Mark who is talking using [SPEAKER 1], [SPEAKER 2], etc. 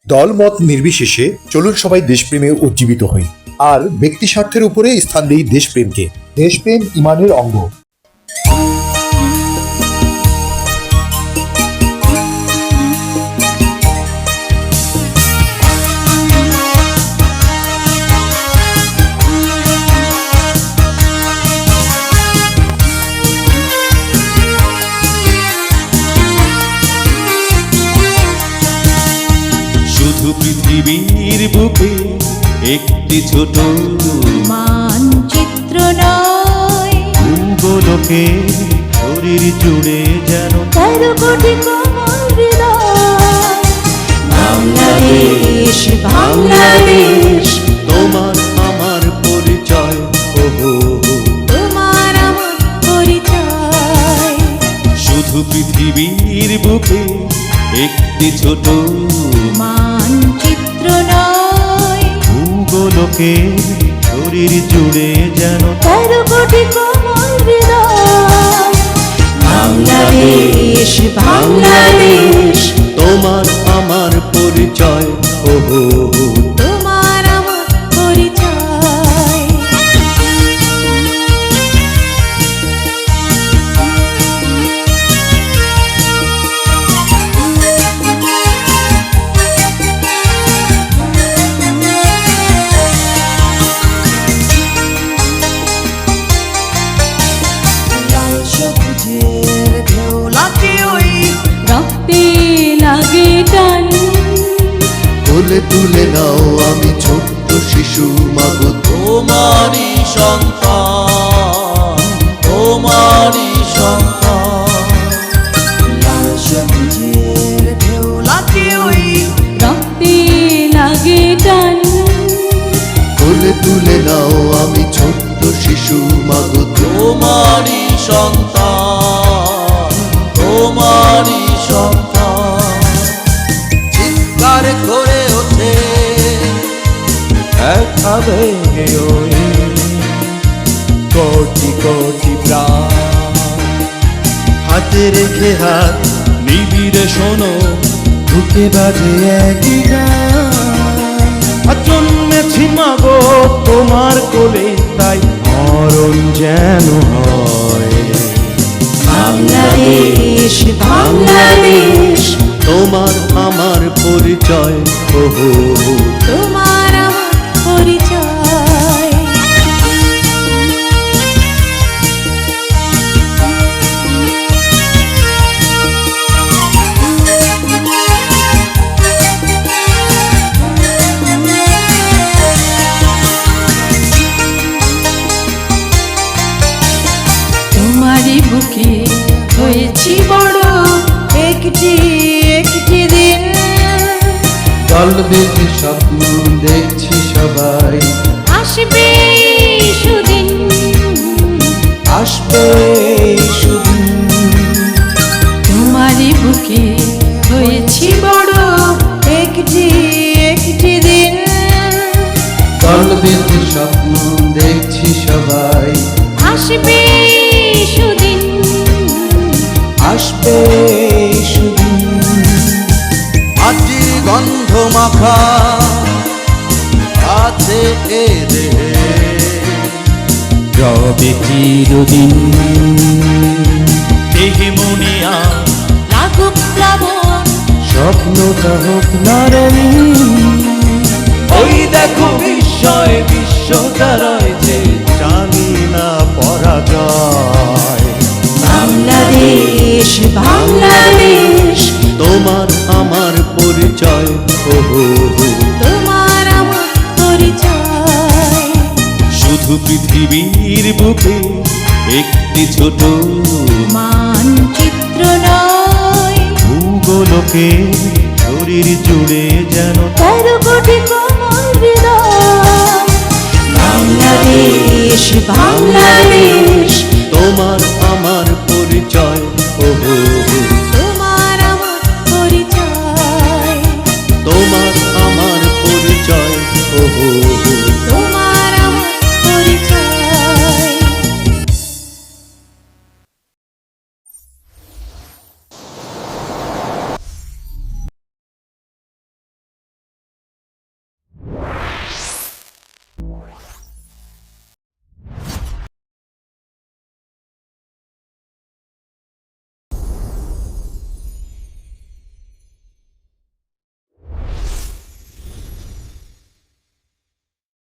[SPEAKER 1] দলমত নির্বিশেষে চলুন সবাই দেশপ্রেমে উজ্জীবিত হই আর ব্যক্তি স্বার্থের উপরে স্থান দেই দেশপ্রেমকে। দেশপ্রেম ইমানের অঙ্গ।
[SPEAKER 2] শুধু পৃথিবীর বুকে একটি ছোট
[SPEAKER 3] মানচিত্র নয়,
[SPEAKER 2] ভূগোলকে শরীর জুড়ে যেন
[SPEAKER 3] 13 কোটি কোমল হৃদয়। বাংলাদেশ, বাংলাদেশ,
[SPEAKER 2] তোমার আমার পরিচয়। ওহো,
[SPEAKER 3] তোমার আমার পরিচয়।
[SPEAKER 2] শুধু পৃথিবীর বুকে একটি ছোট
[SPEAKER 3] মানচিত্র নয়,
[SPEAKER 2] ভূগোলকে শরীর জুড়ে যেন
[SPEAKER 3] 13 কোটি কোমল হৃদয়। বাংলাদেশ, বাংলাদেশ,
[SPEAKER 2] তোমার আমার পরিচয়। ওহো,
[SPEAKER 3] তোমার আমার পরিচয়।
[SPEAKER 4] লাল সবুজের ঢেউ লাগে ওই
[SPEAKER 3] রক্তে লাগে টান,
[SPEAKER 2] কোলে তুলে নাও আমি ছোট্ট শিশু মাগো তোমারই সন্তান, তোমারই সন্তান।
[SPEAKER 4] লাল সবুজের ঢেউ লাগে ওই
[SPEAKER 3] রক্তে লাগে টান,
[SPEAKER 2] কোলে তুলে নাও আমি ছোট্ট শিশু মাগো তোমারই সন্তান, তোমারই সন্তান। চিৎকার করে ওঠে একা ভেঙে ওই কোটি কোটি প্রাণ, হাতে রেখে হাত নিবিড়ে শোনো বুকে বাজে একই গান। জন্মেছি মাগো তোমার কোলে তাই মরণ যেন হয়।
[SPEAKER 3] বাংলাদেশ, বাংলাদেশ,
[SPEAKER 2] তোমার আমার পরিচয়। ওহো,
[SPEAKER 3] তোমার আমার পরিচয়। তোমারই বুকে হয়েছি বড় একটি একটি দিন,
[SPEAKER 2] কাল বেঁধে স্বপ্ন দেখছি সবাই
[SPEAKER 3] আসবে সুদিন,
[SPEAKER 2] আসবে সুদিন।
[SPEAKER 3] তোমারই বুকে হয়েছি বড় একটি একটি দিন,
[SPEAKER 2] কাল বেঁধে স্বপ্ন দেখছি সবাই
[SPEAKER 3] আসবে সুদিন,
[SPEAKER 2] আসবে সুদিন। মাটির গন্ধ মাখা আছে এ দেহে রবে চিরদিন, দেহে মনে আর
[SPEAKER 3] লাগুক প্লাবন,
[SPEAKER 2] স্বপ্নটা হোক নারী। ওই দেখো বিস্ময় বিশ্ব তারায় যে জানি না পরাজয়।
[SPEAKER 3] বাংলাদেশ, বাংলাদেশ,
[SPEAKER 2] তোমার আমার পরিচয়। ওহো,
[SPEAKER 3] তোমার আমার পরিচয়।
[SPEAKER 2] শুধু পৃথিবীর বুকে একটি ছোট
[SPEAKER 3] মানচিত্র নয়,
[SPEAKER 2] ভূগোলকে শরীর জুড়ে যেন
[SPEAKER 3] 13 কোটি কোমল হৃদয়। বাংলাদেশ, বাংলাদেশ,
[SPEAKER 2] তোমার